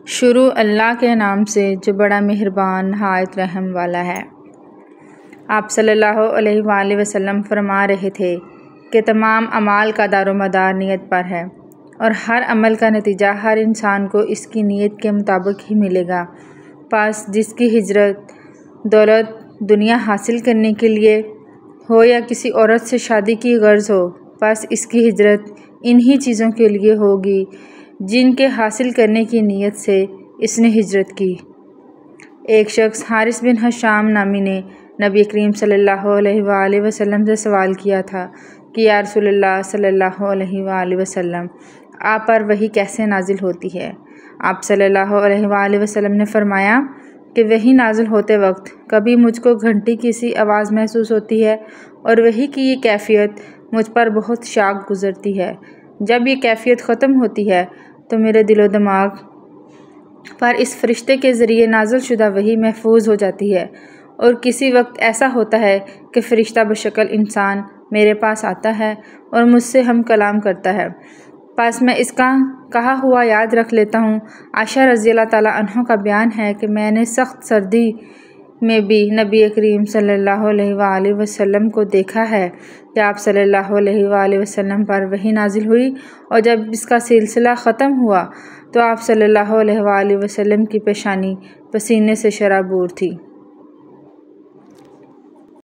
शुरू अल्लाह के नाम से जो बड़ा मेहरबान नहायत रहम वाला है। आप सल्लल्लाहु अलैहि वसल्लम फरमा रहे थे कि तमाम अमाल का दारोमदार नीयत पर है और हर अमल का नतीजा हर इंसान को इसकी नीयत के मुताबिक ही मिलेगा। पास जिसकी हिजरत दौलत दुनिया हासिल करने के लिए हो या किसी औरत से शादी की गर्ज हो, बस इसकी हिजरत इन्हीं चीज़ों के लिए होगी जिनके हासिल करने की नीयत से इसने हिजरत की। एक शख्स हारिस बिन हशाम नामी ने नबी करीम सल्लल्लाहु अलैहि वसल्लम से सवाल किया था कि या रसूलल्लाह सल्लल्लाहु अलैहि वसल्लम, आप पर वही कैसे नाजिल होती है? आप सल्लल्लाहु अलैहि वसल्लम ने फरमाया कि वही नाजिल होते वक्त कभी मुझको घंटी की सी आवाज़ महसूस होती है और वही की ये कैफियत मुझ पर बहुत शाक गुज़रती है। जब ये कैफियत ख़त्म होती है तो मेरे दिलो दिमाग पर इस फरिश्ते के ज़रिए नाज़िल शुदा वही महफूज हो जाती है और किसी वक्त ऐसा होता है कि फ़रिश्ता बशक्ल इंसान मेरे पास आता है और मुझसे हम कलाम करता है। पास मैं इसका कहा हुआ याद रख लेता हूँ। आयशा रज़ियल्लाहु ताला अन्हा का बयान है कि मैंने सख्त सर्दी में भी नबी करीम सल्लल्लाहु अलैहि वसल्लम को देखा है कि आप सल्लल्लाहु अलैहि वसल्लम पर वही नाजिल हुई और जब इसका सिलसिला ख़त्म हुआ तो आप सल्लल्लाहु अलैहि वसल्लम की पेशानी पसीने से शराबूर थी।